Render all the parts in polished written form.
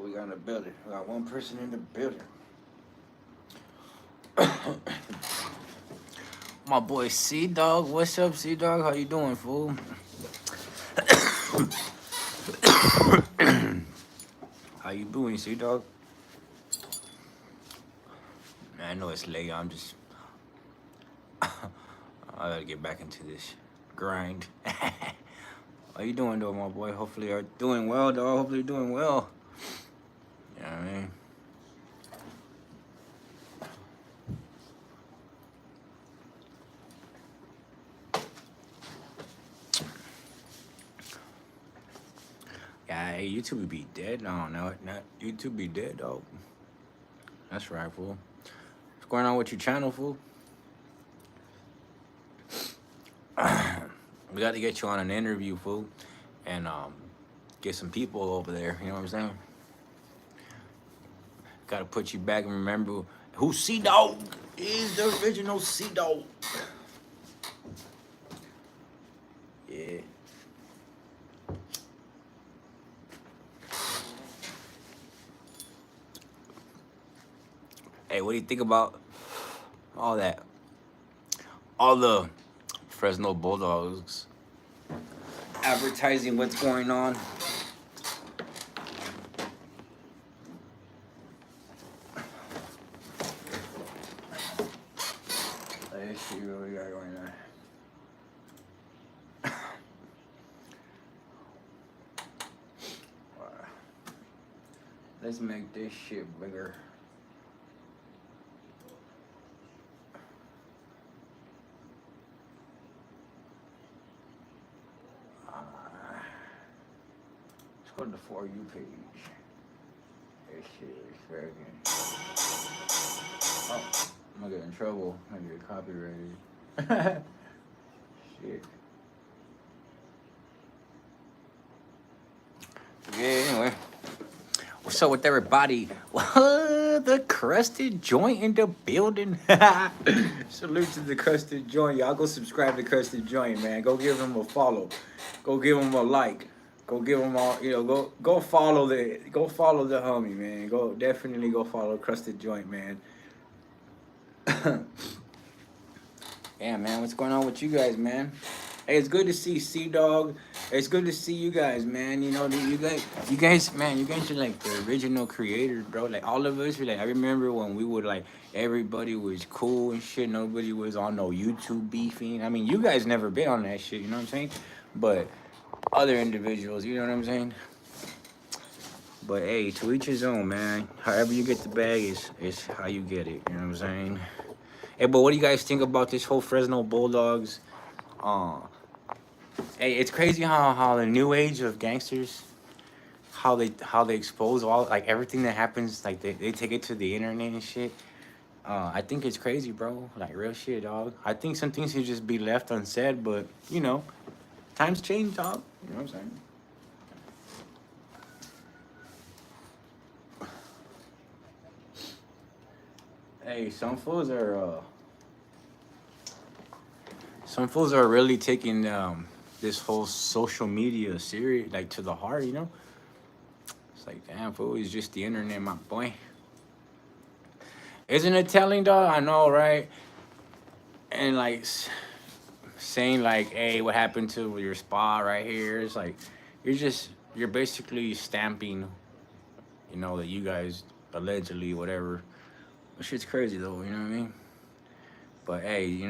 We got in the building. We got one person in the building. My boy C Dog, what's up, C Dog? How you doing, fool? How you doing, C Dog? Man, I know it's late. I gotta get back into this grind. How you doing, though, my boy? Hopefully you're doing well, dog. Hopefully you're doing well. You know what I mean? Yeah, hey, YouTube would be dead. No, not YouTube be dead, dog. That's right, fool. What's going on with your channel, fool? We got to get you on an interview, fool, and get some people over there. You know what I'm saying? Got to put you back and remember who C Dog is, the original C Dog. Yeah. Hey, what do you think about all that? All the Fresno Bulldogs advertising what's going on. Let's see what we got going on. Let's make this shit bigger. Go to the For You page. This shit is very good. Oh, I'm gonna get in trouble. I'm gonna get copyrighted. Shit. Yeah, anyway. What's up with everybody? The crusted joint in the building. Salute to the crusted joint. Y'all go subscribe to Crusted Joint, man. Go give him a follow. Go give him a like. Go give them all, go follow the homie, man. Definitely go follow Crusted Joint, man. Yeah, man, what's going on with you guys, man? Hey, it's good to see C Dog. It's good to see you guys, man. You know, you guys, man, you guys are like the original creators, bro. Like all of us, I remember when we would everybody was cool and shit. Nobody was on no YouTube beefing. I mean, you guys never been on that shit. You know what I'm saying? But other individuals, you know what I'm saying? But hey, to each his own, man. However you get the bag is how you get it, you know what I'm saying? Hey, but what do you guys think about this whole Fresno Bulldogs? Hey, it's crazy how the new age of gangsters, how they expose all everything that happens, they take it to the internet and shit. I think it's crazy, bro. Like real shit, dog. I think some things should just be left unsaid, but you know, times change, dog. You know what I'm saying? Hey, some fools are really taking this whole social media serious, to the heart, you know? It's like, damn, fool, it's just the internet, my boy. Isn't it telling, dog? I know, right? And saying hey, what happened to your spot right here? It's like you're basically stamping, that you guys allegedly whatever. Shit's crazy though, you know what I mean? But hey,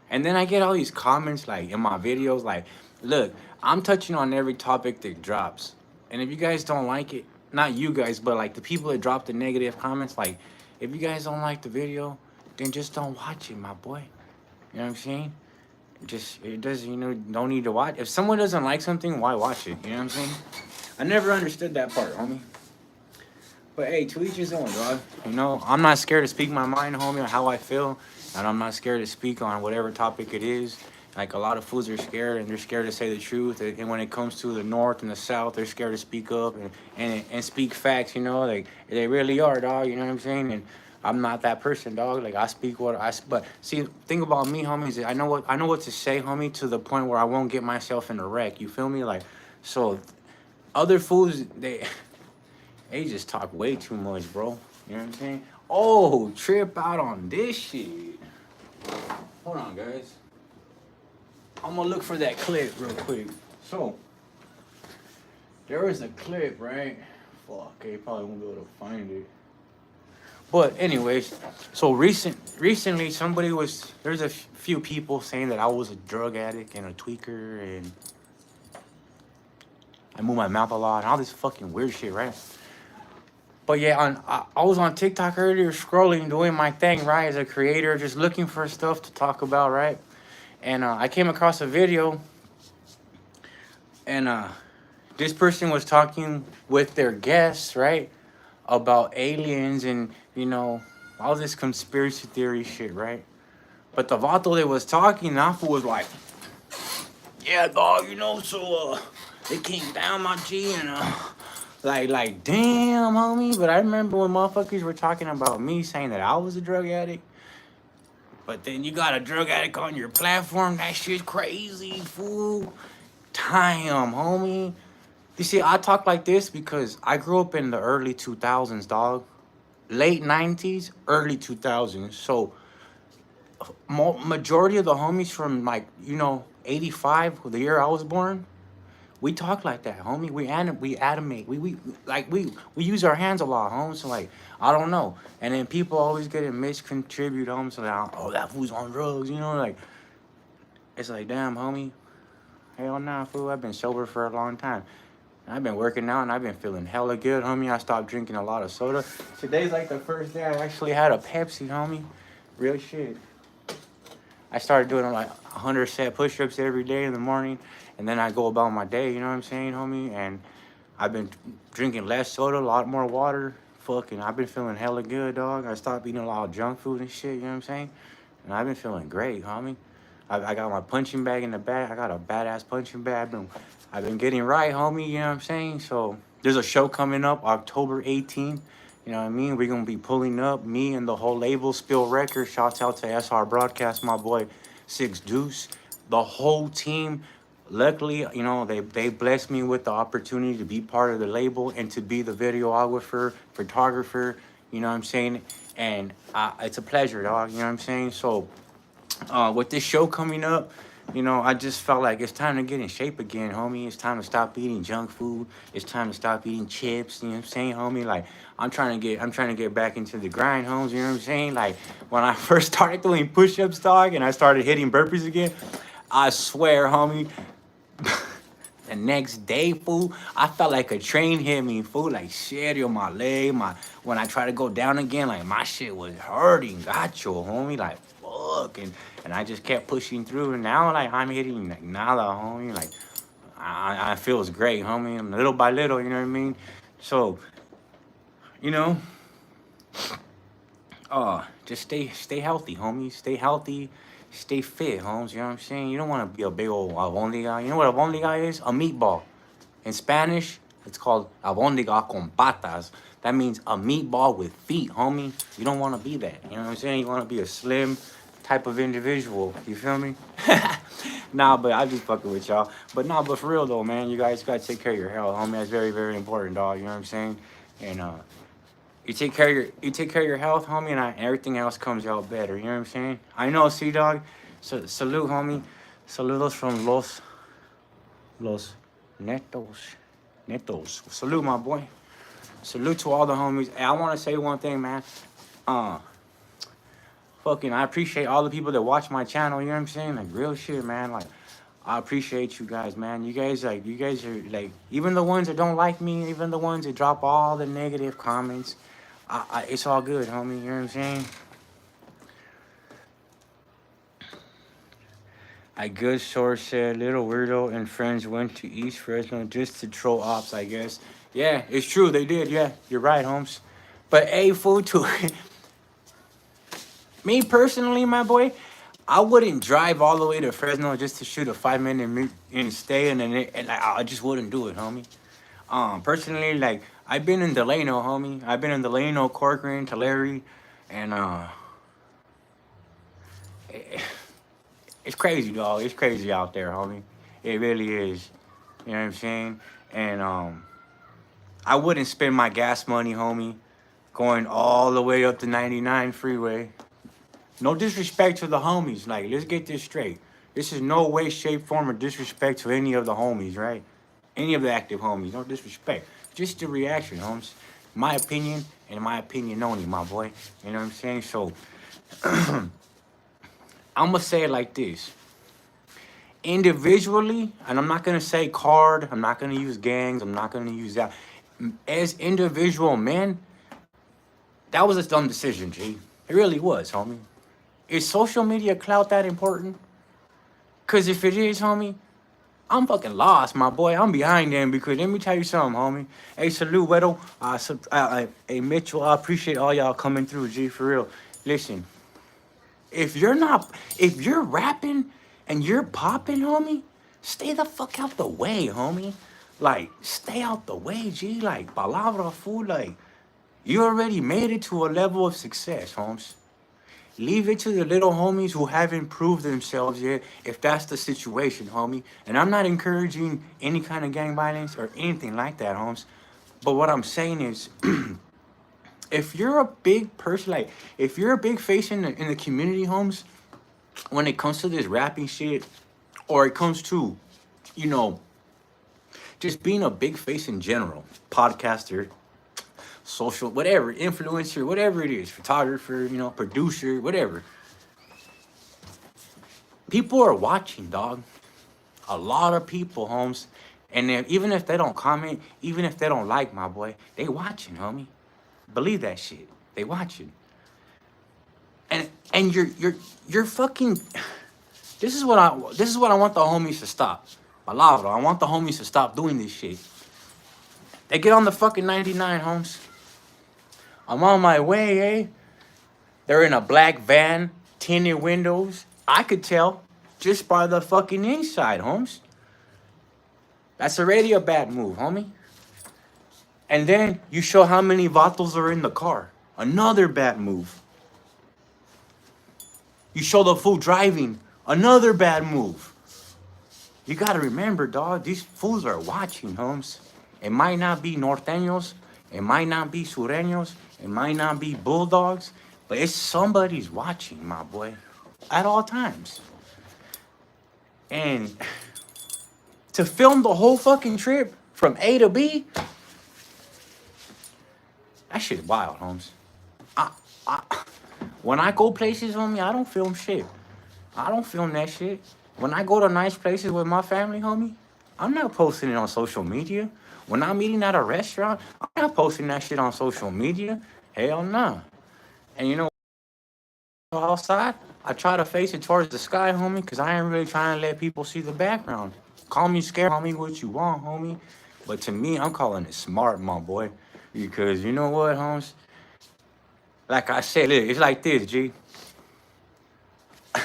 and then I get all these comments in my videos look, I'm touching on every topic that drops, and if you guys don't like it, not you guys, but the people that drop the negative comments, if you guys don't like the video, then just don't watch it, my boy. You know what I'm saying? It doesn't, don't need to watch. If someone doesn't like something, why watch it? You know what I'm saying? I never understood that part, homie. But hey, to each his own, dog. You know, I'm not scared to speak my mind, homie, on how I feel, and I'm not scared to speak on whatever topic it is. Like a lot of fools are scared, and they're scared to say the truth. And when it comes to the North and the South, they're scared to speak up and speak facts. You know, like they really are, dog. You know what I'm saying? And I'm not that person, dog. Like I speak what but see, thing about me, homies, is I know what to say, homie, to the point where I won't get myself in a wreck. You feel me? Like, so other fools, they just talk way too much, bro. You know what I'm saying? Oh, trip out on this shit. Hold on, guys. I'm gonna look for that clip real quick. So, there was a clip, right? Fuck, you probably won't be able to find it. But anyways, so recently there's a few people saying that I was a drug addict and a tweaker and I move my mouth a lot and all this fucking weird shit, right? But yeah, I was on TikTok earlier scrolling, doing my thing, right, as a creator, just looking for stuff to talk about, right? And I came across a video, and this person was talking with their guests, right, about aliens and, you know, all this conspiracy theory shit, right? But the vato that was talking, Nafu was like, yeah, dog, you know, so they came down my G and like, damn, homie. But I remember when motherfuckers were talking about me saying that I was a drug addict. But then you got a drug addict on your platform. That shit's crazy, fool. Damn, homie. You see, I talk like this because I grew up in the early 2000s, dog. Late 90s, early 2000s. So, majority of the homies from, like, you know, 85, the year I was born, we talk like that, homie. We animate. We use our hands a lot, homie. So like, I don't know. And then people always get a miscontribute, homie. So like, oh, that fool's on drugs, you know, like it's like, damn, homie. Hell nah, fool. I've been sober for a long time. I've been working out and I've been feeling hella good, homie. I stopped drinking a lot of soda. Today's like the first day I actually had a Pepsi, homie. Real shit. I started doing like 100 set push-ups every day in the morning, and then I go about my day, you know what I'm saying, homie? And I've been drinking less soda, a lot more water. Fucking, I've been feeling hella good, dog. I stopped eating a lot of junk food and shit, you know what I'm saying? And I've been feeling great, homie. I got my punching bag in the back. I got a badass punching bag. I've been getting right, homie, you know what I'm saying? So there's a show coming up October 18th. You know what I mean? We're going to be pulling up, me and the whole label, Spill Records. Shouts out to SR Broadcast, my boy, Six Deuce. The whole team, luckily, you know, they blessed me with the opportunity to be part of the label and to be the videographer, photographer, you know what I'm saying? And it's a pleasure, dog, you know what I'm saying? So with this show coming up, you know, I just felt like it's time to get in shape again, homie. It's time to stop eating junk food. It's time to stop eating chips. You know what I'm saying, homie? Like, I'm trying to get back into the grind, homes. You know what I'm saying? Like, when I first started doing push-ups, dog, and I started hitting burpees again, I swear, homie, the next day, fool, I felt like a train hit me, fool. Like, shit, on my leg, when I try to go down again, like, my shit was hurting. Gacho, homie, like, fuck. And I just kept pushing through, and now, like, I'm hitting, like, nada, homie. Like, I feels great, homie. And little by little, you know what I mean? So, you know, just stay healthy, homie. Stay healthy, stay fit, homes. You know what I'm saying? You don't want to be a big old albondiga. You know what albondiga is? A meatball. In Spanish, it's called albondiga con patas. That means a meatball with feet, homie. You don't want to be that. You know what I'm saying? You want to be a slim type of individual. You feel me? Nah, but I just fucking with y'all. But nah, but for real though, man, you guys gotta take care of your health, homie. That's very, very important, dog. You know what I'm saying? And you take care of your health, homie, and everything else comes out better. You know what I'm saying? I know, see, dog. So salute, homie. Saludos from Los Netos. Salute, my boy. Salute to all the homies. Hey, I want to say one thing, man. Fucking, I appreciate all the people that watch my channel. You know what I'm saying? Like, real shit, man. Like, I appreciate you guys, man. You guys are like, even the ones that don't like me, even the ones that drop all the negative comments. It's all good, homie. You know what I'm saying? A good source said Little Weirdo and friends went to East Fresno just to troll ops, I guess. Yeah, it's true. They did. Yeah, you're right, Holmes. But hey, fool, to me personally, my boy, I wouldn't drive all the way to Fresno just to shoot a 5 minute and stay, and then I just wouldn't do it, homie. Personally, like I've been in Delano, homie. I've been in Delano, Corcoran, Tulare, and it- it's crazy, dog. It's crazy out there, homie. It really is. You know what I'm saying? And I wouldn't spend my gas money, homie, going all the way up the 99 freeway. No disrespect to the homies. Like, let's get this straight. This is no way, shape, form, or disrespect to any of the homies, right? Any of the active homies. No disrespect. Just the reaction, homies. My opinion and my opinion only, my boy. You know what I'm saying? So, I'm going to say it like this. Individually, and I'm not going to say card, I'm not going to use gangs, I'm not going to use that. As individual men, that was a dumb decision, G. It really was, homie. Is social media clout that important? Because if it is, homie, I'm fucking lost, my boy. I'm behind them because let me tell you something, homie. Hey, salute, Weddle. Hey, Mitchell, I appreciate all y'all coming through, G, for real. Listen, if you're rapping and you're popping, homie, stay the fuck out the way, homie. Like, stay out the way, G. Like, palabra, fool. Like, you already made it to a level of success, homes. Leave it to the little homies who haven't proved themselves yet, if that's the situation, homie. And I'm not encouraging any kind of gang violence or anything like that, homes. But what I'm saying is, if you're a big person, like if you're a big face in the community, homes, when it comes to this rapping shit, or it comes to, you know, just being a big face in general, podcaster, social, whatever, influencer, whatever it is, photographer, producer, whatever. People are watching, dog. A lot of people, Holmes. And then even if they don't comment, even if they don't like my boy, they watching, homie. Believe that shit. They watching. And you're fucking. This is what I want the homies to stop. Palabra. I want the homies to stop doing this shit. They get on the fucking 99, Holmes. I'm on my way, eh? They're in a black van, tinted windows. I could tell just by the fucking inside, Holmes. That's already a bad move, homie. And then you show how many vatos are in the car. Another bad move. You show the fool driving. Another bad move. You gotta remember, dog, these fools are watching, Holmes. It might not be norteños. It might not be sureños. It might not be bulldogs. But it's somebody's watching, my boy. At all times. And to film the whole fucking trip from A to B, that shit wild, Holmes. When I go places, homie, I don't film shit. I don't film that shit. When I go to nice places with my family, homie, I'm not posting it on social media. When I'm eating at a restaurant, I'm not posting that shit on social media. Hell nah. And you know, outside, I try to face it towards the sky, homie, because I ain't really trying to let people see the background. Call me scared, homie, what you want, homie. But to me, I'm calling it smart, my boy. Because you know what, Holmes? Like I said, it's like this, G.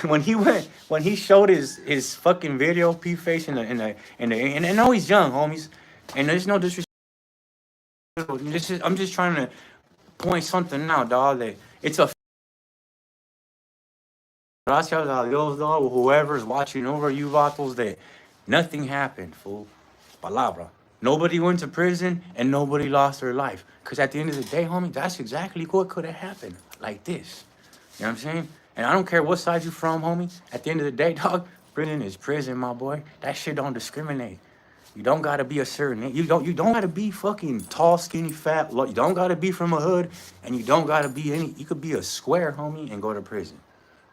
When he showed his fucking video, P face and I know he's young, homies, and there's no disrespect. I'm just trying to point something out, dog. That it's a gracias a Dios, dog, whoever's watching over you, vatos, that nothing happened, fool. Palabra. Nobody went to prison and nobody lost their life. Because at the end of the day, homie, that's exactly what could have happened. Like this. You know what I'm saying? And I don't care what side you from, homie. At the end of the day, dog, prison is prison, my boy. That shit don't discriminate. You don't gotta be a certain. You don't gotta be fucking tall, skinny, fat. You don't gotta be from a hood, and you don't gotta be any. You could be a square, homie, and go to prison.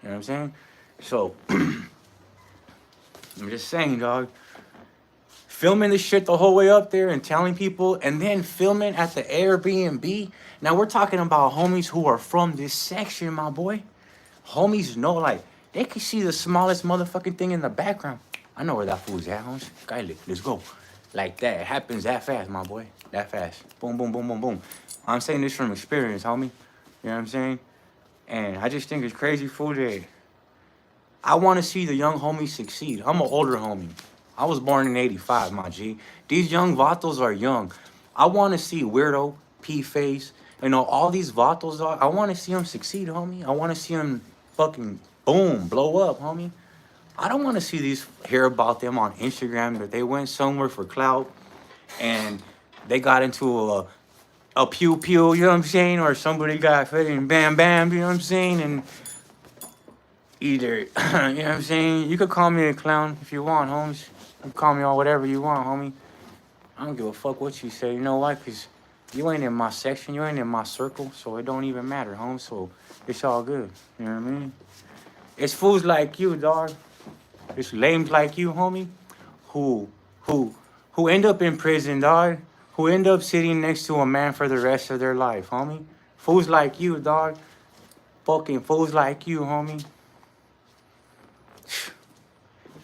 You know what I'm saying? So I'm just saying, dog. Filming this shit the whole way up there and telling people, and then filming at the Airbnb. Now we're talking about homies who are from this section, my boy. Homies know, like, they can see the smallest motherfucking thing in the background. I know where that fool's at, homies. Guy, let's go. Like that. It happens that fast, my boy. That fast. Boom, boom, boom, boom, boom. I'm saying this from experience, homie. You know what I'm saying? And I just think it's crazy, fool, that I want to see the young homies succeed. I'm an older homie. I was born in 85, my G. These young vatos are young. I want to see Weirdo, P-Face, all these vatos. I want to see them succeed, homie. I want to see them fucking boom, blow up, homie. I don't want to see these, hear about them on Instagram that they went somewhere for clout and they got into a pew pew, you know what I'm saying? Or somebody got fed and bam bam, you know what I'm saying? And either, you know what I'm saying? You could call me a clown if you want, homies. You can call me all whatever you want, homie. I don't give a fuck what you say. You know why? Because you ain't in my section. You ain't in my circle. So it don't even matter, homie. So it's all good. You know what I mean? It's fools like you, dog. It's lames like you, homie, who, who, who end up in prison, dog. Who end up sitting next to a man for the rest of their life, homie. Fools like you, dog. Fucking fools like you, homie.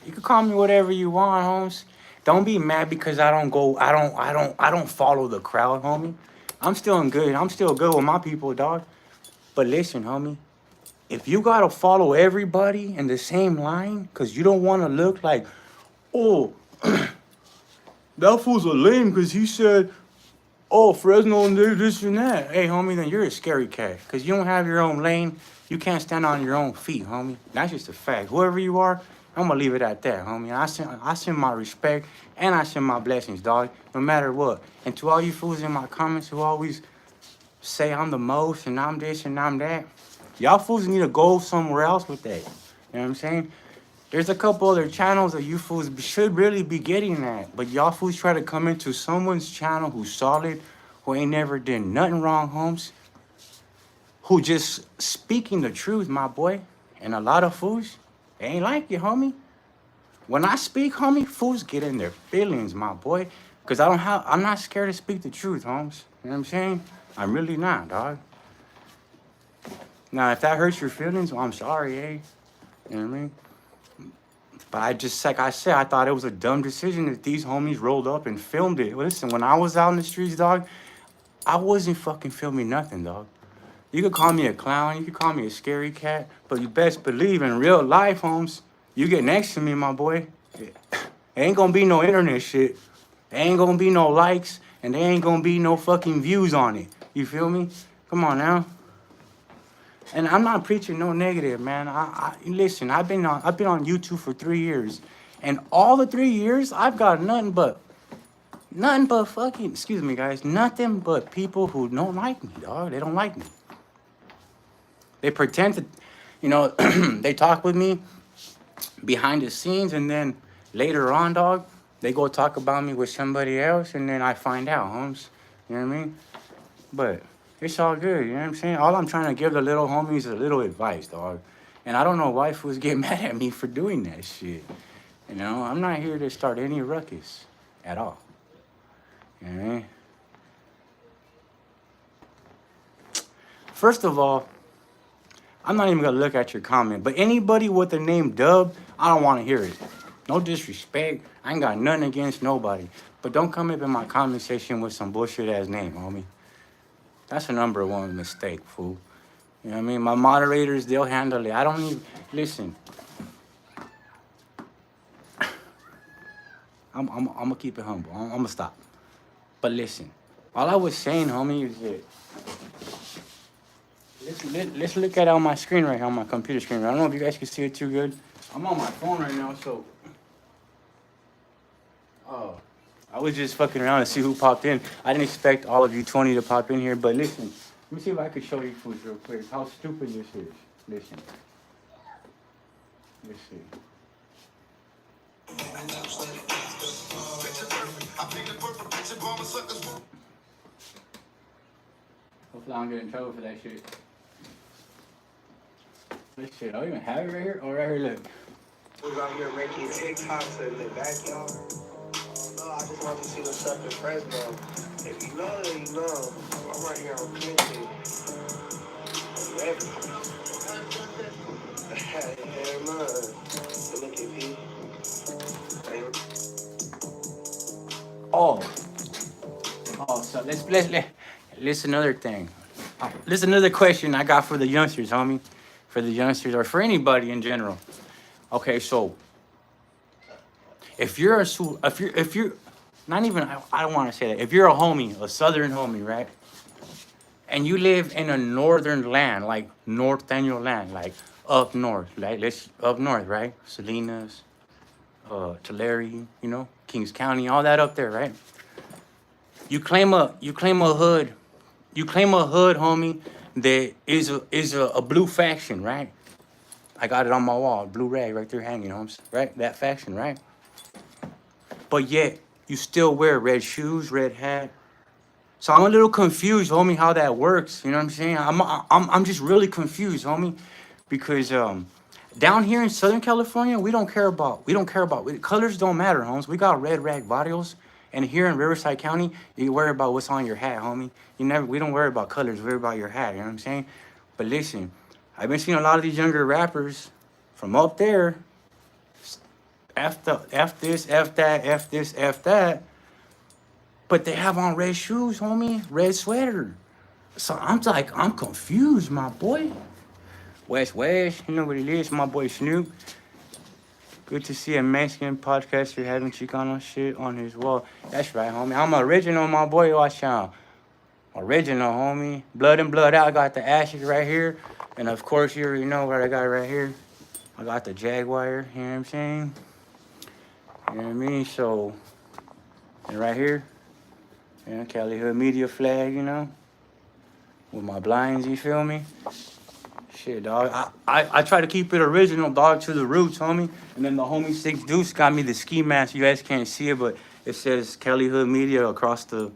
You can call me whatever you want, homes. Don't be mad because I don't follow the crowd, homie. I'm still good. I'm still good with my people, dog. But listen, homie, if you gotta follow everybody in the same line because you don't want to look like, oh, that fool's a lame because he said, oh, Fresno and this and that. Hey, homie, then you're a scary cat because you don't have your own lane. You can't stand on your own feet, homie. That's just a fact. Whoever you are, I'm gonna leave it at that, homie. I send my respect and I send my blessings, dog, no matter what. And to all you fools in my comments who always say I'm the most and I'm this and I'm that, y'all fools need to go somewhere else with that. You know what I'm saying? There's a couple other channels that you fools should really be getting at, but y'all fools try to come into someone's channel who's solid, who ain't never did nothing wrong, homes, who just speaking the truth, my boy. And a lot of fools, they ain't like you, homie. When I speak, homie, fools get in their feelings, my boy. Cause I'm not scared to speak the truth, homes. You know what I'm saying? I'm really not, dog. Now, if that hurts your feelings, well, I'm sorry, eh? You know what I mean? But like I said, I thought it was a dumb decision that these homies rolled up and filmed it. Listen, when I was out in the streets, dog, I wasn't fucking filming nothing, dog. You could call me a clown, you could call me a scary cat, but you best believe in real life, homes, you get next to me, my boy, it ain't gonna be no internet shit. There ain't gonna be no likes, and there ain't gonna be no fucking views on it. You feel me? Come on now. And I'm not preaching no negative, man. Listen, I've been on YouTube for 3 years. And all the 3 years, I've got nothing but fucking, excuse me, guys, nothing but people who don't like me, dog. They don't like me. They pretend to, they talk with me behind the scenes, and then later on, dog, they go talk about me with somebody else, and then I find out, homes. You know what I mean? But it's all good, you know what I'm saying? All I'm trying to give the little homies is a little advice, dog. And I don't know why fools get mad at me for doing that shit. I'm not here to start any ruckus at all. You know what I mean? First of all, I'm not even gonna look at your comment, but anybody with the name Dub, I don't want to hear it. No disrespect. I ain't got nothing against nobody. But don't come up in my comment section with some bullshit ass name, homie. That's a number one mistake, fool. You know what I mean? My moderators, they'll handle it. I don't even, listen. I'm gonna keep it humble. I'm gonna stop. But listen, all I was saying, homie, is that let's look at it on my screen right here, on my computer screen. I don't know if you guys can see it too good. I'm on my phone right now, so. I was just fucking around to see who popped in. I didn't expect all of you 20 to pop in here, but listen. Let me see if I can show you fools real quick how stupid this is. Listen. Let's see. Hopefully I don't get in trouble for that shit. This shit, I don't even have it right here. Oh, right here, look. We're out here making TikToks in the backyard. No, I just want to see what's up in Fresno. If you know, then you know. I'm right here on Clinton. Hey, man. Look at me. Oh, so Listen, another thing. This is another question I got for the youngsters, homie. For the youngsters or for anybody in general. Okay, so if you're not even I don't want to say that. If you're a homie, a southern homie, right? And you live in a northern land, like North Daniel land, like up north, like let's up north, right? Salinas, Tulare, Kings County, all that up there, right? You claim a hood, homie, that is a blue faction, right? I got it on my wall, blue rag right there hanging, homes, right? That faction, right? But yet you still wear red shoes, red hat. So I'm a little confused, homie, how that works. You know what I'm saying? I'm just really confused, homie, because down here in Southern California, we don't care about colors. Don't matter, homes. We got red rag barrios, and here in Riverside County, you worry about what's on your hat, homie. We don't worry about colors. We worry about your hat. You know what I'm saying? But listen, I've been seeing a lot of these younger rappers from up there. F this, F that, F this, F that. But they have on red shoes, homie, red sweater. So I'm confused, my boy. West, you know what it is, my boy Snoop. Good to see a Mexican podcaster having Chicano shit on his wall. That's right, homie. I'm original, my boy. Watch out. Original, homie. Blood in, blood out. I got the ashes right here. And of course, you already know what I got right here. I got the Jaguar, you know what I'm saying? You know what I mean? So, and right here, Cali Hood Media flag, with my blinds, you feel me? Shit, dog. I try to keep it original, dog, to the roots, homie. And then the homie Six Deuce got me the ski mask. You guys can't see it, but it says Cali Hood Media across the...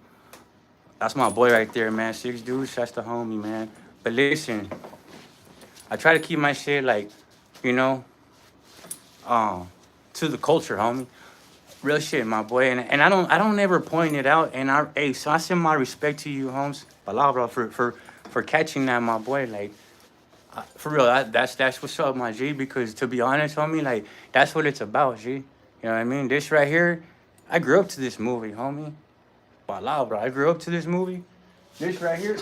That's my boy right there, man. Six Deuce, that's the homie, man. But listen, I try to keep my shit, like, to the culture, homie. Real shit, my boy, and I don't ever point it out. And so I send my respect to you, Holmes, Palabra, for catching that, my boy. Like, for real, that's what's up, my G. Because to be honest, homie, like that's what it's about, G. You know what I mean? This right here, I grew up to this movie, homie. Palabra, I grew up to this movie. This right here,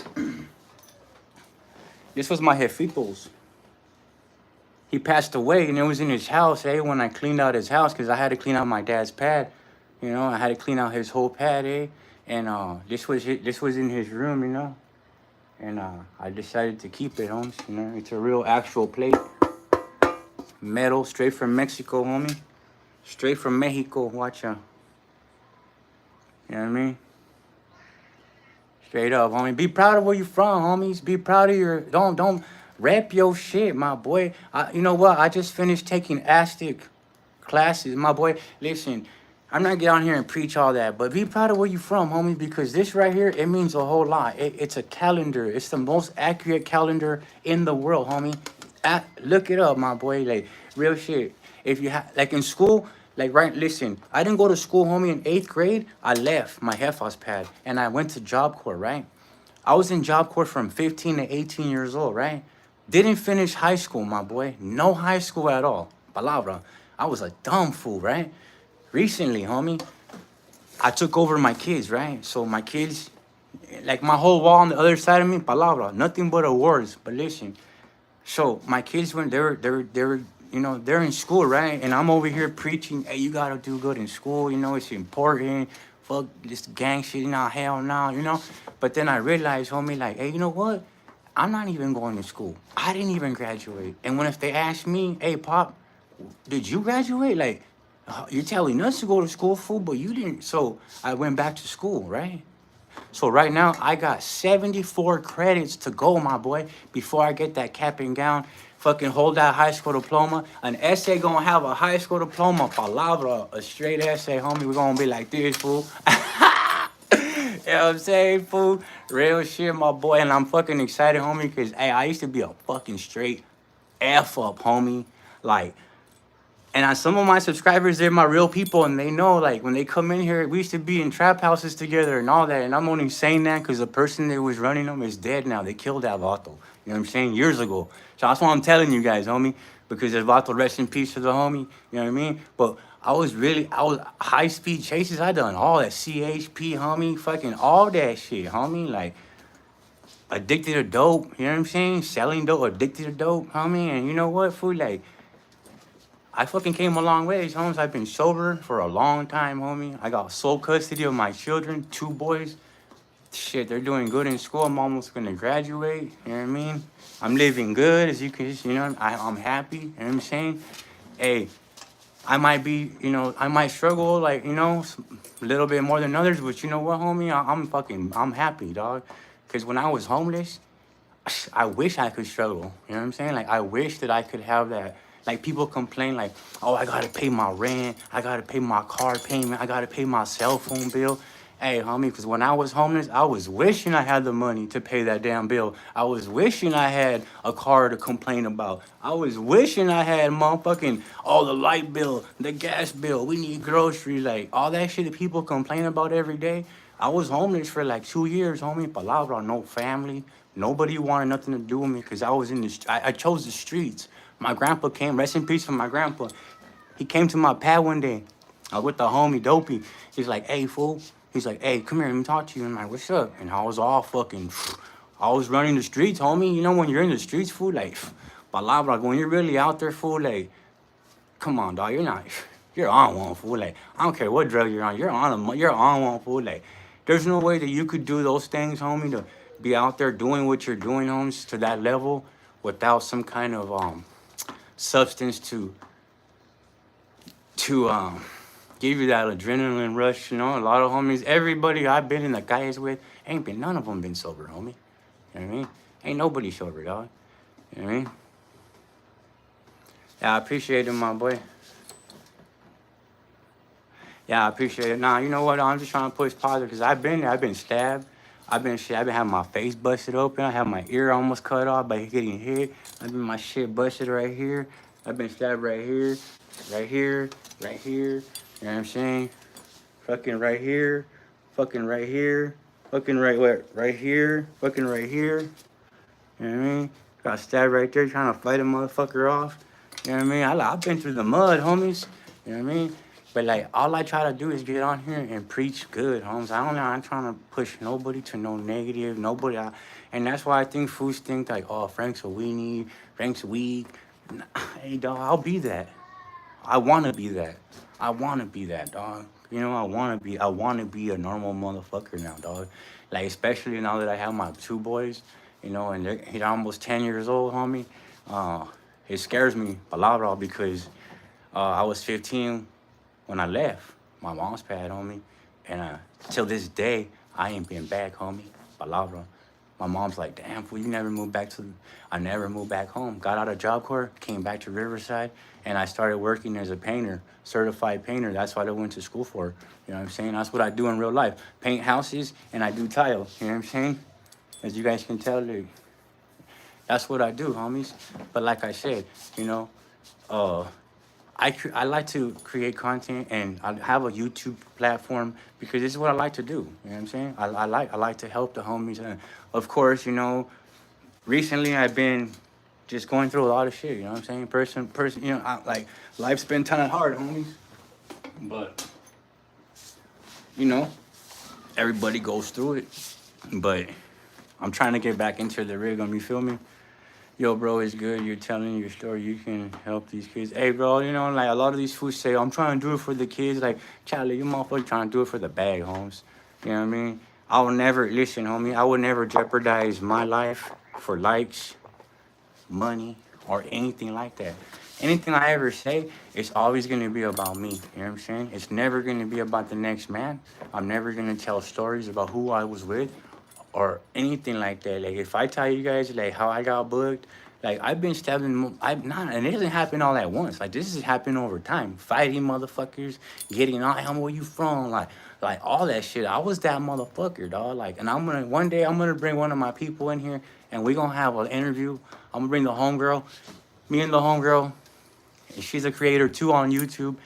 this was my jefitos. He passed away, and it was in his house, when I cleaned out his house, because I had to clean out my dad's pad. I had to clean out his whole pad, and this was in his room, and I decided to keep it, homies. It's a real actual plate. Metal, straight from Mexico, homie. Straight from Mexico, watch out. You know what I mean? Straight up, homie. Be proud of where you from, homies. Be proud of your... Don't rep your shit, my boy. You know what? I just finished taking Aztec classes, my boy. Listen, I'm not getting on here and preach all that, but be proud of where you from, homie, because this right here, it means a whole lot. It's a calendar. It's the most accurate calendar in the world, homie. Look it up, my boy. Like, real shit. If you have, like in school, like, right, listen, I didn't go to school, homie, in 8th grade. I left my Jefas pad, and I went to Job Corps, right? I was in Job Corps from 15 to 18 years old, right? Didn't finish high school, my boy. No high school at all. Palabra. I was a dumb fool, right? Recently, homie, I took over my kids, right? So my kids, like my whole wall on the other side of me, palabra, nothing but awards. But listen, so my kids, when they're they're in school, right? And I'm over here preaching, hey, you gotta do good in school, it's important. Fuck this gang shit, hell no, But then I realized, homie, like, hey, you know what? I'm not even going to school. I didn't even graduate. And if they ask me, hey, Pop, did you graduate? Like, you're telling us to go to school, fool, but you didn't. So I went back to school, right? So right now, I got 74 credits to go, my boy, before I get that cap and gown. Fucking hold that high school diploma. An essay gonna have a high school diploma, palabra, a straight essay, homie. We're gonna be like this, fool. You know what I'm saying, fool? Real shit, my boy. And I'm fucking excited, homie, because, hey, I used to be a fucking straight F up, homie. Like, and some of my subscribers, they're my real people, and they know, like, when they come in here, we used to be in trap houses together and all that. And I'm only saying that because the person that was running them is dead now. They killed that vato. You know what I'm saying? Years ago. So that's why I'm telling you guys, homie, because there's vato, rest in peace to the homie. You know what I mean? But I was high-speed chases. I done all that CHP, homie, fucking all that shit, homie. Like, addicted to dope, you know what I'm saying? Selling dope, addicted to dope, homie. And you know what, fool? Like, I fucking came a long ways, homies. I've been sober for a long time, homie. I got sole custody of my children, 2 boys. Shit, they're doing good in school. I'm almost gonna graduate, you know what I mean? I'm living good, as you can, you know, I'm happy, you know what I'm saying? Hey, I might be, you know, I might struggle, like, you know, a little bit more than others, but you know what, homie? I'm happy, dog. Because when I was homeless, I wish I could struggle. You know what I'm saying? Like, I wish that I could have that. Like, people complain, like, oh, I gotta pay my rent, I gotta pay my car payment, I gotta pay my cell phone bill. Hey, homie, because when I was homeless, I was wishing I had the money to pay that damn bill. I was wishing I had a car to complain about. I was wishing I had motherfucking, oh, the light bill, the gas bill, we need groceries, like, all that shit that people complain about every day. I was homeless for like 2 years, homie. Palabra, no family. Nobody wanted nothing to do with me because I was in the. I chose the streets. My grandpa came. Rest in peace for my grandpa. He came to my pad one day. I was with the homie Dopey. He's like, "Hey, fool." He's like, "Hey, come here. Let me talk to you." And I'm like, "What's up?" And I was all fucking. I was running the streets, homie. You know when you're in the streets, fool, like, palabra. When you're really out there, fool, like, come on, dog. You're not. You're on one, fool. Like, I don't care what drug you're on. You're on one, fool. Like, there's no way that you could do those things, homie, to be out there doing what you're doing, homies, to that level without some kind of substance to give you that adrenaline rush. You know, a lot of homies, everybody I've been in the guys with, none of them been sober, homie. You know what I mean? Ain't nobody sober, dog. You know what I mean? Yeah, I appreciate it, my boy. Yeah, I appreciate it. Nah, you know what? I'm just trying to push positive because I've been stabbed. I've been having my face busted open. I have my ear almost cut off by getting hit. I've been my shit busted right here. I've been stabbed right here, right here, right here. You know what I'm saying? Fucking right here, fucking right here, fucking right here, fucking right here. You know what I mean? Got stabbed right there trying to fight a motherfucker off. You know what I mean? I've been through the mud, homies. You know what I mean? But like, all I try to do is get on here and preach good, homies. I'm trying to push nobody to no negative, nobody. And that's why I think fools think like, oh, Frank's a weenie, Frank's weak. Hey, dog, I'll be that. I want to be that. I want to be that, dog. You know, I want to be a normal motherfucker now, dog. Like, especially now that I have my 2 boys, you know, and they're almost 10 years old, homie. Uh, it scares me, palabra, because I was 15 when I left my mom's pad, homie. And till this day, I ain't been back, homie. Palabra. My mom's like, damn, fool, you never moved back to. I never moved back home. Got out of Job Corps, came back to Riverside, and I started working as a painter, certified painter. That's what I went to school for. You know what I'm saying? That's what I do in real life. Paint houses, and I do tile. You know what I'm saying? As you guys can tell, like, that's what I do, homies. But like I said, you know, uh, I like to create content and I have a YouTube platform because this is what I like to do. You know what I'm saying? I like to help the homies. And of course, you know, recently I've been just going through a lot of shit. You know what I'm saying? Person. You know, like life's been kind of hard, homies. But you know, everybody goes through it. But I'm trying to get back into the rhythm. You feel me? Yo, bro, it's good. You're telling your story. You can help these kids. Hey, bro, you know, like a lot of these fools say, I'm trying to do it for the kids. Like, Charlie, you motherfucker trying to do it for the bag, homes. You know what I mean? I will never, listen, homie, I would never jeopardize my life for likes, money, or anything like that. Anything I ever say, it's always going to be about me. You know what I'm saying? It's never going to be about the next man. I'm never going to tell stories about who I was with or anything like that. Like, if I tell you guys like how I got booked, like I've been stabbing, and it doesn't happen all at once. Like, this has happened over time. Fighting motherfuckers, getting on, hey, where you from? Like all that shit. I was that motherfucker, dog. Like, and one day I'm gonna bring one of my people in here, and we gonna have an interview. I'm gonna bring the homegirl, me and the homegirl, and she's a creator too on YouTube.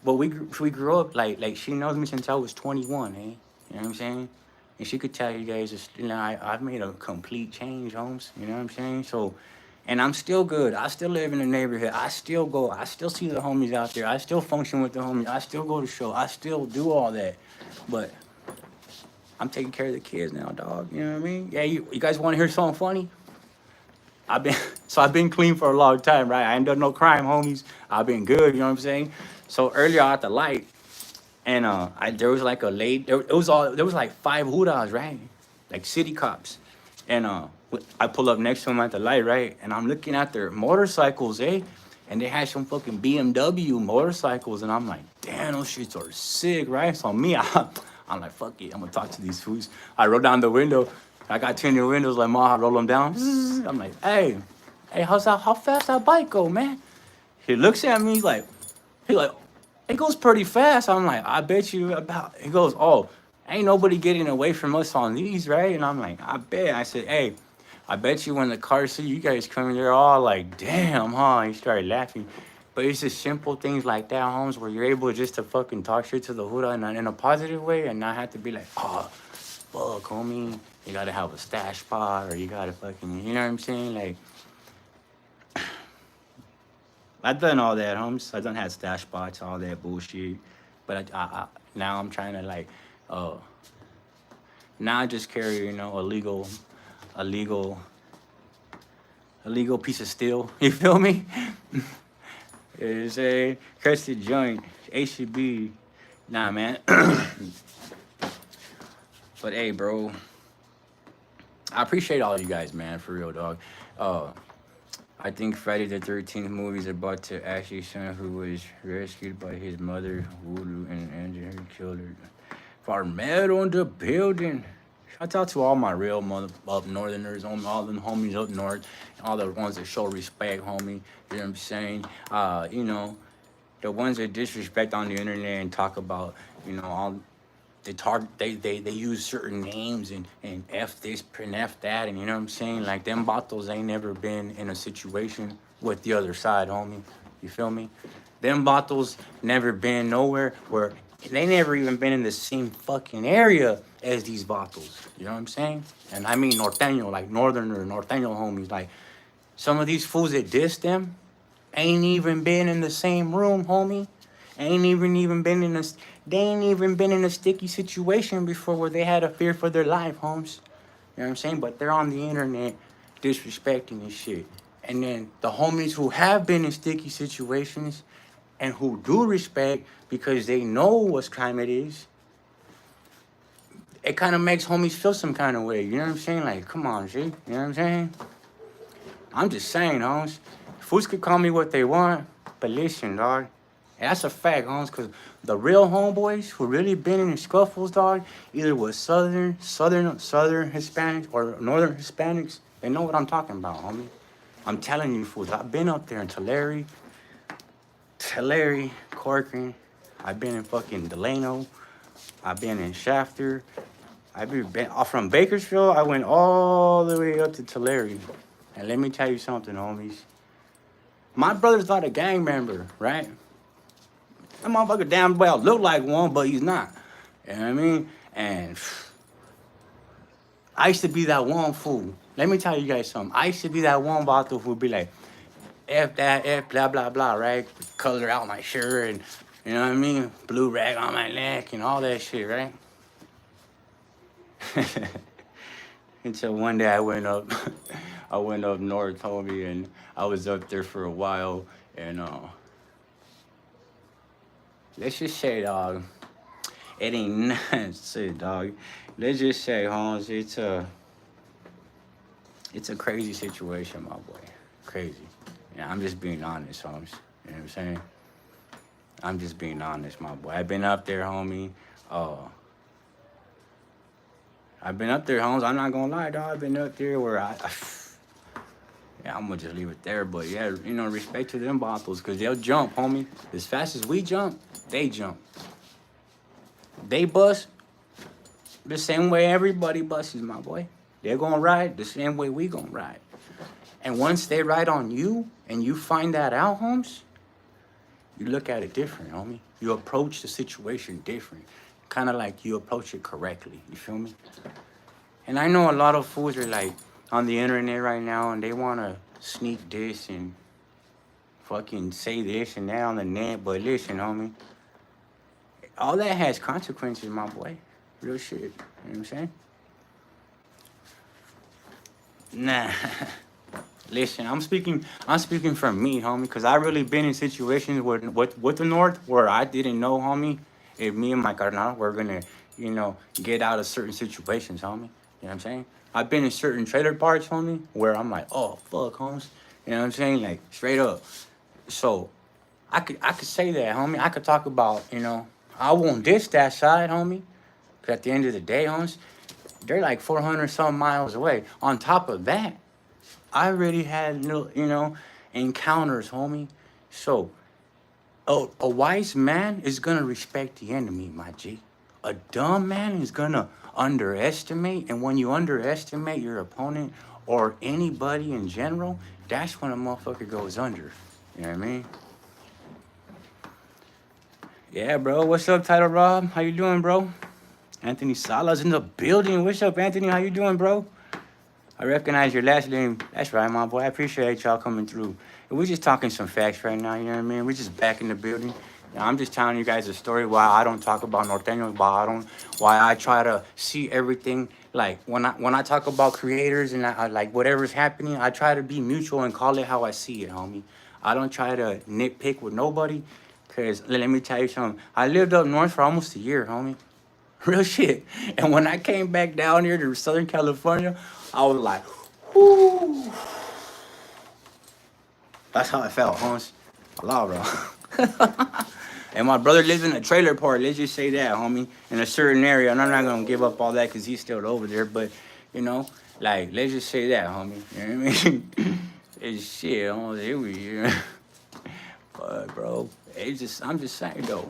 But we grew up like she knows me since I was 21, eh? You know what I'm saying? And she could tell you guys, you know, I've made a complete change, homes. You know what I'm saying? So, and I'm still good. I still live in the neighborhood. I still go. I still see the homies out there. I still function with the homies. I still go to show. I still do all that. But I'm taking care of the kids now, dog. You know what I mean? Yeah, you guys want to hear something funny? I've been I've been clean for a long time, right? I ain't done no crime, homies. I've been good, you know what I'm saying? So earlier at the light, and there was like a lady. There was like five hudas, right? Like city cops, and I pull up next to them at the light, right? And I'm looking at their motorcycles, eh? And they had some fucking BMW motorcycles, and I'm like, damn, those shits are sick, right? So me, I'm like, fuck it, I'm gonna talk to these fools. I roll down the window. I got 10 new windows, like, ma, I roll them down. I'm like, hey, how fast that bike go, man? He looks at me, he like, it goes pretty fast. I'm like, I bet you about. He goes, oh, ain't nobody getting away from us on these, right? And I'm like, I bet. I said, hey, I bet you when the cars see you guys coming, they're all like, damn, huh? He started laughing. But it's just simple things like that, Holmes, where you're able just to fucking talk shit to the Huda in a positive way and not have to be like, oh, fuck, homie, you gotta have a stash spot or you gotta fucking, you know what I'm saying? Like, I've done all that, Holmes. I done had stash spots, all that bullshit. But now I'm trying to like, uh, now I just carry, a legal, a legal piece of steel. You feel me? It's a crested joint, HCB. Nah, man. But hey, bro, I appreciate all you guys, man, for real, dog. Uh, I think Friday the 13th movie is about to actually son who was rescued by his mother, Voodoo, and injured her killed her. Farmero on the building. Shout out to all my real mother up northerners, all the homies up north, all the ones that show respect, homie. You know what I'm saying? The ones that disrespect on the internet and talk about, all they use certain names and F this and F that, and you know what I'm saying? Like them battles ain't never been in a situation with the other side, homie. You feel me? Them battles never been nowhere where they never even been in the same fucking area as these battles. You know what I'm saying? And I mean norteño, like norteño homies. Like some of these fools that diss them ain't even been in the same room, homie. Ain't even been in a they ain't even been in a sticky situation before where they had a fear for their life, Holmes. You know what I'm saying? But they're on the internet disrespecting and shit. And then the homies who have been in sticky situations and who do respect because they know what crime it is, it kind of makes homies feel some kind of way. You know what I'm saying? Like, come on, G. You know what I'm saying? I'm just saying, Holmes. Fools could call me what they want, but listen, dog. And that's a fact, Holmes, because the real homeboys who really been in the scuffles, dog, either with southern Hispanics or northern Hispanics, they know what I'm talking about, homie. I'm telling you, fools, I've been up there in Tulare, Corcoran. I've been in fucking Delano. I've been in Shafter. I've been from Bakersfield. I went all the way up to Tulare. And let me tell you something, homies. My brother's not a gang member, right? That motherfucker damn well look like one, but he's not. You know what I mean? And I used to be that one fool. Let me tell you guys something. I used to be that one bottle who'd be like, F that, F blah, blah, blah, right? Color out my shirt and, you know what I mean? Blue rag on my neck and all that shit, right? Until one day I went up, I went up north, homie, and I was up there for a while, and let's just say, dog, it ain't nothing, shit, dog. Let's just say, Holmes, it's a crazy situation, my boy, crazy. Yeah, I'm just being honest, Holmes. You know what I'm saying? I'm just being honest, my boy. I've been up there, homie. I've been up there, Holmes. I'm not gonna lie, dog. I've been up there where yeah, I'm gonna just leave it there. But yeah, respect to them bottles, cause they'll jump, homie. As fast as we jump, they jump. They bust the same way everybody busts, my boy. They're gonna ride the same way we gonna ride. And once they ride on you, and you find that out, Holmes, you look at it different, homie. You approach the situation different. Kind of like you approach it correctly. You feel me? And I know a lot of fools are like on the internet right now and they want to sneak this and fucking say this and that on the net. But listen, homie, all that has consequences, my boy. Real shit. You know what I'm saying? Nah. Listen, I'm speaking from me, homie, because I really been in situations where with the North where I didn't know, homie, if me and my carnal were gonna, get out of certain situations, homie. You know what I'm saying? I've been in certain trailer parks, homie, where I'm like, oh fuck, homes. You know what I'm saying? Like straight up. So I could say that, homie. I could talk about, I won't diss that side, homie. Cause at the end of the day, homies, they're like 400 some miles away. On top of that, I already had little, encounters, homie. So a wise man is gonna respect the enemy, my G. A dumb man is gonna underestimate, and when you underestimate your opponent or anybody in general, that's when a motherfucker goes under. You know what I mean? Yeah, bro. What's up, Title Rob? How you doing, bro? Anthony Sala's in the building. What's up, Anthony? How you doing, bro? I recognize your last name. That's right, my boy. I appreciate y'all coming through. And we're just talking some facts right now, you know what I mean? We're just back in the building. Now, I'm just telling you guys a story why I don't talk about Norteños, why I try to see everything. Like when I talk about creators and I like whatever's happening, I try to be mutual and call it how I see it, homie. I don't try to nitpick with nobody. Cause let me tell you something. I lived up north for almost a year, homie. Real shit. And when I came back down here to Southern California, I was like, whoo. That's how I felt, homies. Allah, bro. And my brother lives in a trailer park. Let's just say that, homie, in a certain area. And I'm not gonna give up all that because he's still over there. But like, let's just say that, homie. You know what I mean? It's shit, homie. Here we. But bro, I'm just saying though.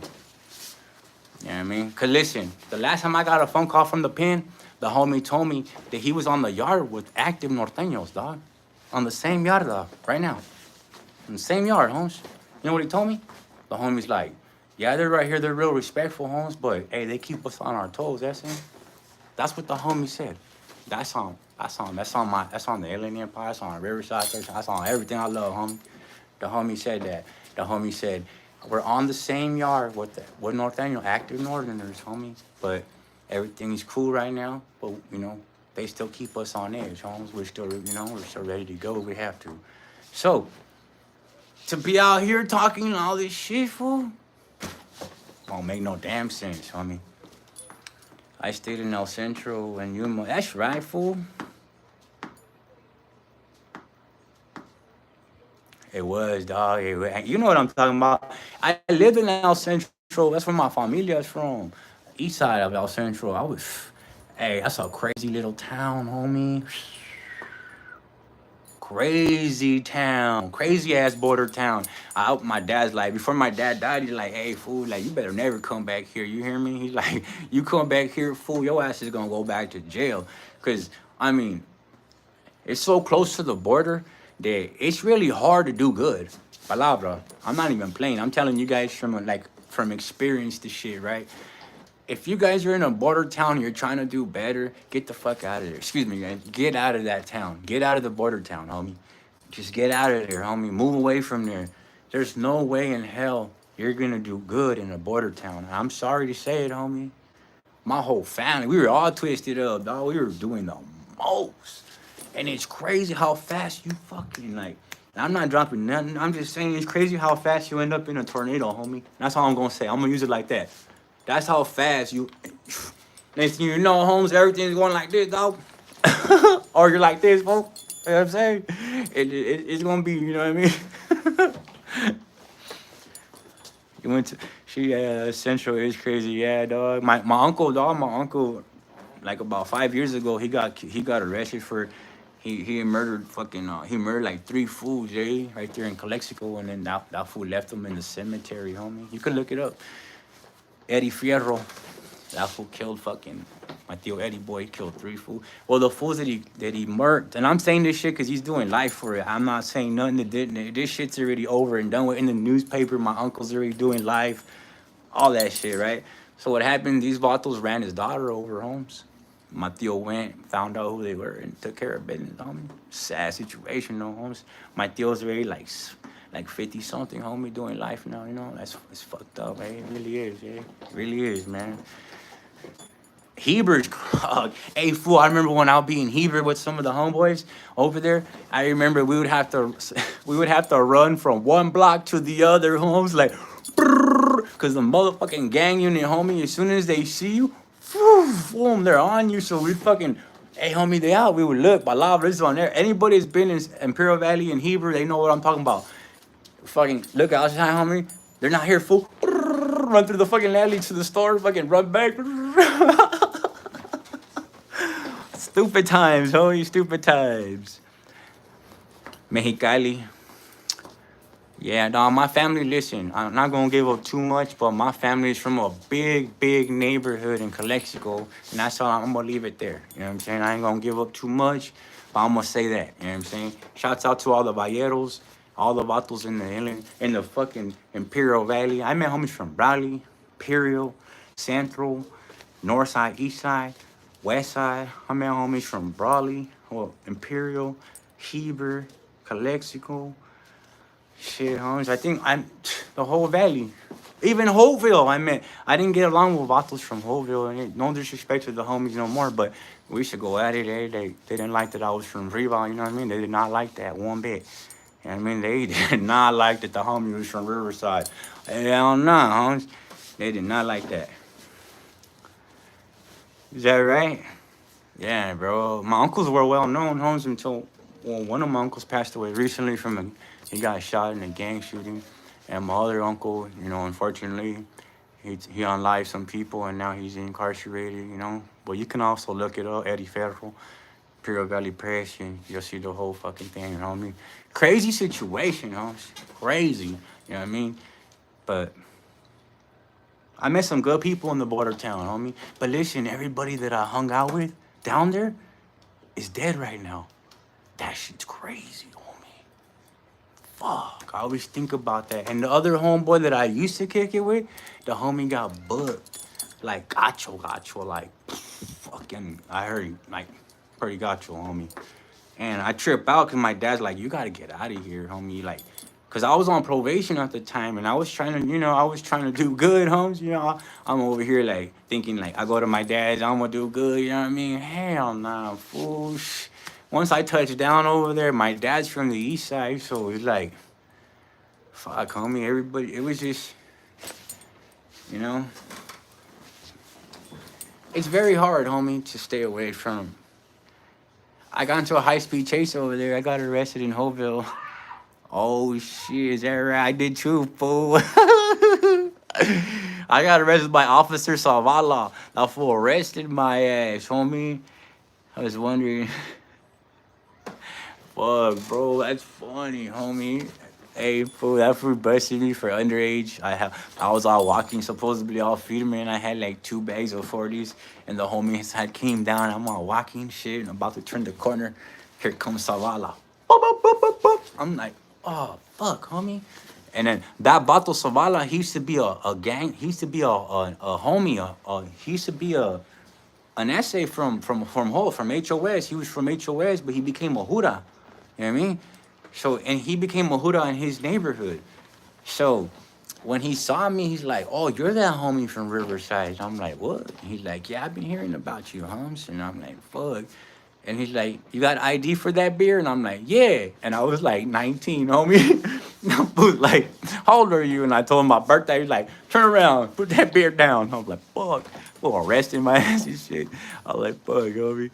You know what I mean? Cause listen, the last time I got a phone call from the pen, the homie told me that he was on the yard with active norteños, dog. On the same yard, dog, right now. In the same yard, homes. You know what he told me? The homie's like, yeah, they're right here, they're real respectful, homes, but hey, they keep us on our toes, that's it. That's what the homie said. That's on the Alien Empire, that's on Riverside, that's on everything I love, homie. The homie said that. The homie said, we're on the same yard with Norteño, active Northerners, homie. But everything's cool right now. But, they still keep us on edge, homies. We're still ready to go if we have to. So, to be out here talking all this shit, fool, don't make no damn sense, homie. I stayed in El Centro and Yuma. That's right, fool. It was, dog. You know what I'm talking about. I lived in El Centro. That's where my familia is from. East side of El Centro. Hey, that's a crazy little town, homie. Crazy town. Crazy ass border town. My dad's like, before my dad died, he's like, hey, fool, like, you better never come back here. You hear me? He's like, you come back here, fool, your ass is gonna go back to jail. Because, it's so close to the border that it's really hard to do good. Palabra. I'm not even playing. I'm telling you guys from experience this shit, right? If you guys are in a border town and you're trying to do better, get the fuck out of there. Excuse me, guys. Get out of that town. Get out of the border town, homie. Just get out of there, homie. Move away from there. There's no way in hell you're gonna do good in a border town. I'm sorry to say it, homie. My whole family, we were all twisted up, dog. We were doing the most. And it's crazy how fast you fucking and I'm not dropping nothing. I'm just saying it's crazy how fast you end up in a tornado, homie. That's all I'm gonna say. I'm gonna use it like that. That's how fast you. Next thing you know, homes, everything's going like this, dog. Or you're like this, folks. You know what I'm saying? It's gonna be, you know what I mean? You went to Central is crazy, yeah, dog. My uncle, dog. My uncle, like about 5 years ago, he got arrested for. He murdered like 3 fools, right there in Calexico, and then that fool left them in the cemetery, homie. You can look it up. Eddie Fierro, that fool killed my tío Eddie boy. He killed 3 fools. Well, the fools that he murked, and I'm saying this shit because he's doing life for it. I'm not saying nothing that didn't. This shit's already over and done with. In the newspaper, my uncle's already doing life, all that shit, right? So what happened? These vatos ran his daughter over, homes. My tío went, found out who they were, and took care of business, homie. Sad situation, though, homies. My tío's already like 50 something, homie, doing life now. It's fucked up, man. It really is, yeah. It really is, man. Heber's hey fool, I remember when I would be in Heber with some of the homeboys over there. I remember we would have to run from one block to the other, homes, like because the motherfucking gang unit, homie, as soon as they see you, boom, they're on you. So we fucking, hey homie, they out. We would look, Balabra is on there. Anybody that's been in Imperial Valley and Heber, they know what I'm talking about. Fucking look outside, homie. They're not here, fool. Run through the fucking alley to the store, fucking run back. Stupid times, homie, stupid times. Mexicali. Yeah, dog, my family, listen, I'm not gonna give up too much, but my family is from a big, big neighborhood in Calexico, and that's all. I'm gonna leave it there. You know what I'm saying? I ain't gonna give up too much, but I'm gonna say that. You know what I'm saying? Shouts out to all the Valleros, all the vatos in the fucking Imperial Valley. I met homies from Raleigh, Imperial, Central, North Side, East Side, West Side. I met homies from Raleigh, well, Imperial, Heber, Calexico. Shit, homies. I think I'm the whole valley. Even Holtville, I didn't get along with vatos from Holtville. And no disrespect to the homies no more, but we used to go at it. They didn't like that I was from Rival, you know what I mean? They did not like that one bit. You know what I mean? They did not like that the homie was from Riverside. Hell no, homies. They did not like that. Is that right? Yeah, bro. My uncles were well known, homies, until one of my uncles passed away recently he got shot in a gang shooting. And my other uncle, you know, unfortunately, he unlived some people and now he's incarcerated, you know. But you can also look it up, Eddie Ferro, Imperial Valley Press, and you'll see the whole fucking thing, you know what I mean? Crazy situation, homies. Crazy, you know what I mean? But I met some good people in the border town, homie. But listen, everybody that I hung out with down there is dead right now. That shit's crazy, homie. Fuck, I always think about that. And the other homeboy that I used to kick it with, the homie got booked. Like, gacho, like, fucking, I heard, like, pretty gacho, homie. And I trip out because my dad's like, you gotta get out of here, homie. Like, because I was on probation at the time and I was trying to do good, homies. You know, I'm over here, like, thinking, like, I go to my dad's, I'm gonna do good, you know what I mean? Hell nah, fool. Once I touched down over there, my dad's from the east side, so it's like, fuck, homie, everybody, it was just, you know, it's very hard, homie, to stay away from. I got into a high-speed chase over there. I got arrested in Hoville. Oh, shit, is that right? I did too, fool. I got arrested by Officer Savala. That fool arrested my ass, homie. I was wondering. Fuck, bro, that's funny, homie. Hey, fool, that fool busted me for underage. I was all walking, supposedly all freedom, and I had like 2 bags of 40s, and the homies had came down. I'm all walking, shit, and about to turn the corner. Here comes Savala. Boop, boop, boop, boop, boop. I'm like, oh, fuck, homie. And then that Bato Savala, he used to be a gang. He used to be a homie. He used to be an essay from HOS. He was from HOS, but he became a Huda. You know what I mean? So, and he became a Huda in his neighborhood. So, when he saw me, he's like, oh, you're that homie from Riverside. I'm like, what? He's like, yeah, I've been hearing about you, homes. And I'm like, fuck. And he's like, you got ID for that beer? And I'm like, yeah. And I was like 19, homie. And I was like, how old are you? And I told him my birthday. He's like, turn around, put that beer down. I was like, fuck. Well, arresting my ass and shit. I was like, fuck, homie.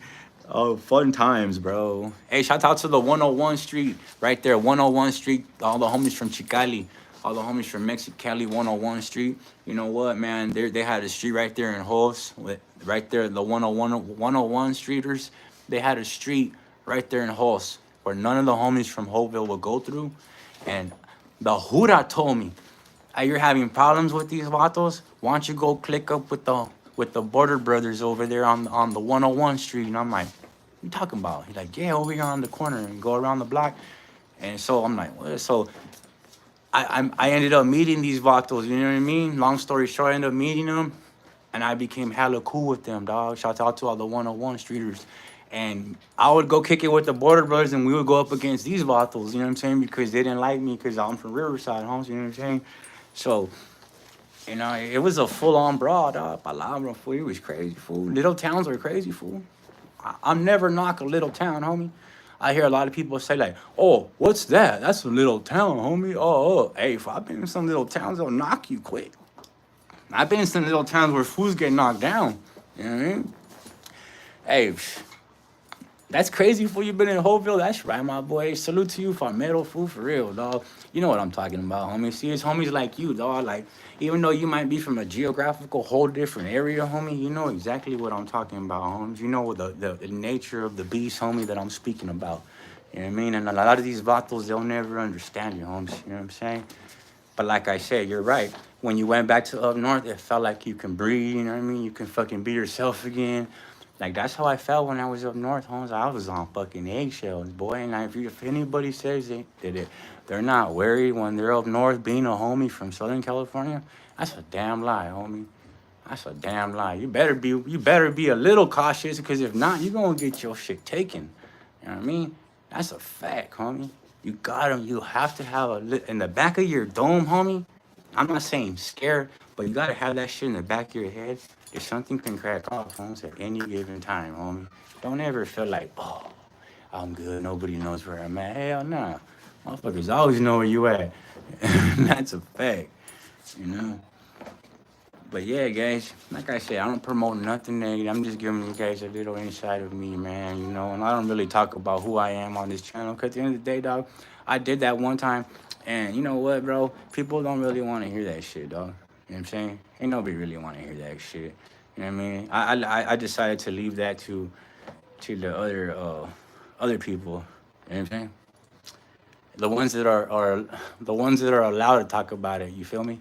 Oh, fun times, bro. Hey, shout out to the 101 Street right there. 101 Street, all the homies from Chicali, all the homies from Mexicali, 101 Street. You know what, man? They had a street right there in Hos, right there, the 101 Streeters. They had a street right there in Hos where none of the homies from Hoville would go through. And the Huda told me, hey, you're having problems with these vatos? Why don't you go click up with the Border Brothers over there on the 101 Street? And I'm like, what you talking about? He's like, yeah, over here on the corner and go around the block. And so I'm like, what? So I ended up meeting these vatos, you know what I mean? Long story short, I ended up meeting them, and I became hella cool with them, dog. Shout out to all the 101 Streeters. And I would go kick it with the Border Brothers, and we would go up against these vatos, you know what I'm saying? Because they didn't like me because I'm from Riverside, homes, you know what I'm saying? So You know, it was a full-on brawl, dog. Palabra, fool. It was crazy, fool. Little towns are crazy, fool. I'm never knock a little town, homie. I hear a lot of people say like, "Oh, what's that? That's a little town, homie." Hey, if I've been in some little towns, they'll knock you quick. I've been in some little towns where fools get knocked down. You know what I mean? Hey, that's crazy fool. You been in Hopeville. That's right, my boy. Salute to you for metal fool for real, dog. You know what I'm talking about, homie. See, it's homies like you, dog. Like, even though you might be from a geographical whole different area, homie, you know exactly what I'm talking about, homies. You know the nature of the beast, homie, that I'm speaking about. You know what I mean? And a lot of these vatos, they'll never understand you, homies. You know what I'm saying? But like I said, you're right. When you went back to up north, it felt like you can breathe, you know what I mean? You can fucking be yourself again. Like that's how I felt when I was up north, homes. I was on fucking eggshells, boy. And if anybody says they're not worried when they're up north being a homie from Southern California, that's a damn lie, homie. That's a damn lie. You better be a little cautious because if not, you're gonna get your shit taken. You know what I mean? That's a fact, homie. You have to have in the back of your dome, homie. I'm not saying scared, but you gotta have that shit in the back of your head. If something can crack off, homies, at any given time, homie. Don't ever feel like, oh, I'm good. Nobody knows where I'm at. Hell nah. Motherfuckers always know where you at. That's a fact, you know. But yeah, guys, like I said, I don't promote nothing negative. I'm just giving you guys a little insight of me, man, you know. And I don't really talk about who I am on this channel. Because at the end of the day, dog, I did that one time. And you know what, bro? People don't really want to hear that shit, dog. You know what I'm saying? Ain't nobody really want to hear that shit. You know what I mean? I decided to leave that to the other people. You know what I'm saying? The ones that are the ones that are allowed to talk about it. You feel me?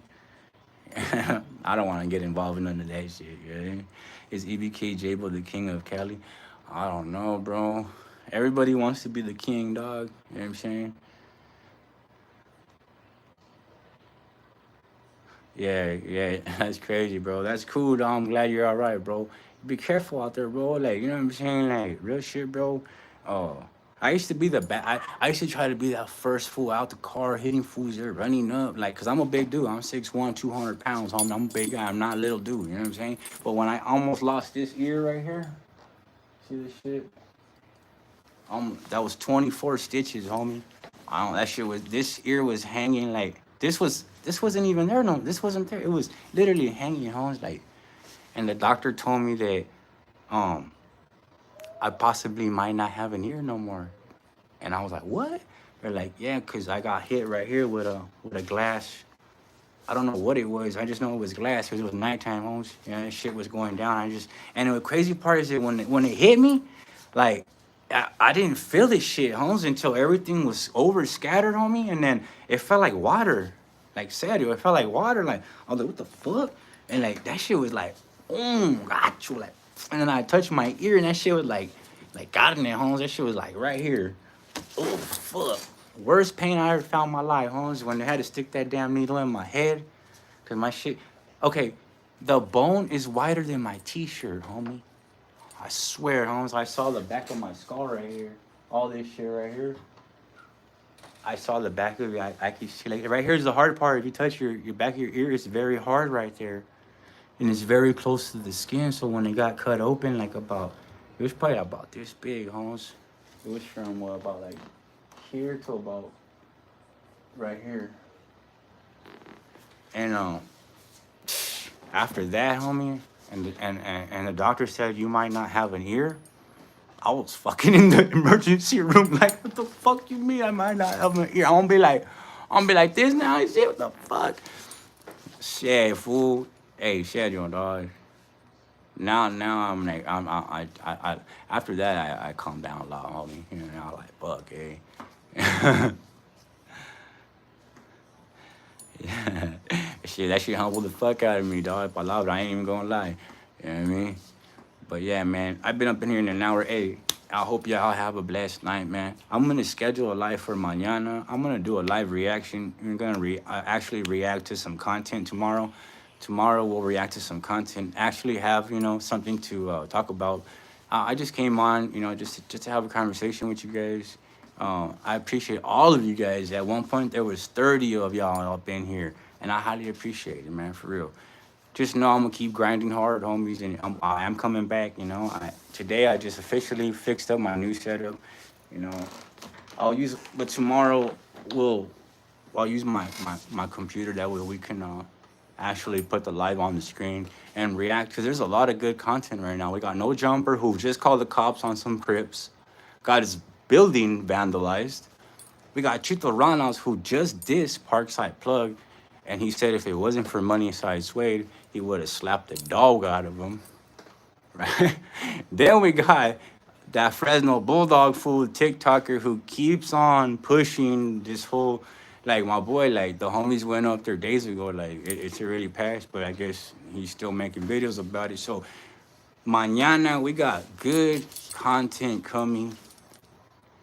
I don't want to get involved in none of that shit. You know what I mean? Is EBK Jabo the king of Cali? I don't know, bro. Everybody wants to be the king, dog. You know what I'm saying? Yeah, that's crazy, bro. That's cool, dog. I'm glad you're all right, bro. Be careful out there, bro. Like, you know what I'm saying? Like, real shit, bro. Oh, I used to be I used to try to be that first fool out the car, hitting fools there, running up. Like, cause I'm a big dude. I'm 6'1", 200 pounds, homie. I'm a big guy. I'm not a little dude. You know what I'm saying? But when I almost lost this ear right here, see this shit? That was 24 stitches, homie. I don't. That shit was. This ear was hanging like this was. This wasn't even there. No, this wasn't there. It was literally hanging, homies. Like, and the doctor told me that um I possibly might not have an ear no more. And I was like, what? They're like, yeah, cause I got hit right here with a glass. I don't know what it was. I just know it was glass because it was nighttime, homies. Yeah, that shit was going down. And the crazy part is that when it hit me, like I didn't feel this shit, homies, until everything was over scattered, homie. And then it felt like water. Like serio, it felt like water. Like I was like, what the fuck? And like that shit was like, got you. Like, and then I touched my ear, and that shit was like got in there, homies. That shit was like right here. Oh fuck. Worst pain I ever felt in my life, homies, when they had to stick that damn needle in my head. Cause my shit. Okay, the bone is wider than my t-shirt, homie. I swear, homies, I saw the back of my skull right here. All this shit right here. I saw the back of it. I can see like right here's the hard part. If you touch your back of your ear, it's very hard right there. And it's very close to the skin. So when it got cut open, like it was probably about this big, homies. It was from about like here to about right here. And after that, homie, and the doctor said you might not have an ear. I was fucking in the emergency room, like, what the fuck you mean I might not have an ear? I'm gonna be like this now and shit. What the fuck? Shit, fool. Hey, shit, you dog. Now I'm like I after that I calmed down a lot, homie. You know, I was like fuck, hey. Yeah. Shit, that shit humbled the fuck out of me, dog. If I love it, I ain't even gonna lie. You know what I mean? But yeah, man, I've been up in here in an hour. Hey, I hope y'all have a blessed night, man. I'm gonna schedule a live for mañana. I'm gonna do a live reaction. We're gonna actually react to some content tomorrow. Tomorrow we'll react to some content. Actually have, you know, something to talk about. I just came on, you know, just to have a conversation with you guys. I appreciate all of you guys. At one point there was 30 of y'all up in here. and I highly appreciate it, man, for real. Just know I'm gonna keep grinding hard, homies, and I am coming back. You know, today I just officially fixed up my new setup. You know, but tomorrow we'll I'll use my computer. That way we can actually put the live on the screen and react. Because there's a lot of good content right now. We got No Jumper, who just called the cops on some Crips. Got his building vandalized. We got Chito Ranos, who just dissed Parkside Plug. And he said if it wasn't for Money Inside Suede, he would have slapped the dog out of him. Right? Then we got that Fresno Bulldog fool TikToker who keeps on pushing this whole, like my boy, like the homies went up there days ago, like it's already passed, but I guess he's still making videos about it. So mañana we got good content coming.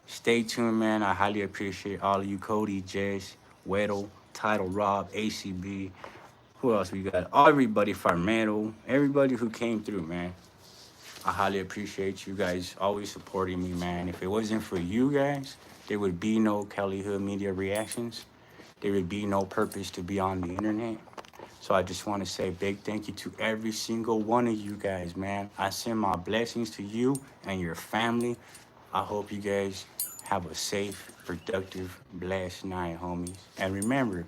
Stay tuned, man. I highly appreciate all of you, Cody, Jess, Weddle, Title Rob, ACB. Who else we got? Everybody, Farmero, everybody who came through, man. I highly appreciate you guys always supporting me, man. If it wasn't for you guys, there would be no Kelly Hood Media Reactions. There would be no purpose to be on the internet. So I just want to say big thank you to every single one of you guys, man. I send my blessings to you and your family. I hope you guys have a safe, productive, blessed night, homies. And remember,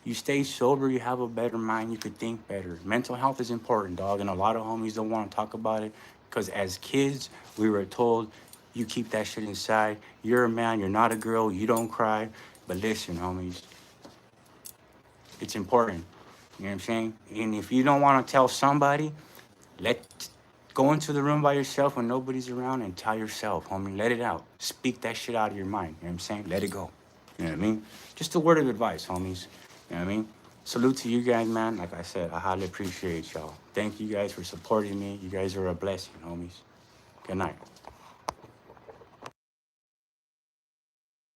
you stay sober, you have a better mind, you could think better. Mental health is important, dog, and a lot of homies don't want to talk about it because as kids, we were told, you keep that shit inside. You're a man, you're not a girl, you don't cry. But listen, homies, it's important. You know what I'm saying? And if you don't want to tell somebody, let go into the room by yourself when nobody's around and tell yourself, homie, let it out. Speak that shit out of your mind. You know what I'm saying? Let it go. You know what I mean? Just a word of advice, homies. You know what I mean? Salute to you guys, man. Like I said, I highly appreciate y'all. Thank you guys for supporting me. You guys are a blessing, homies. Good night.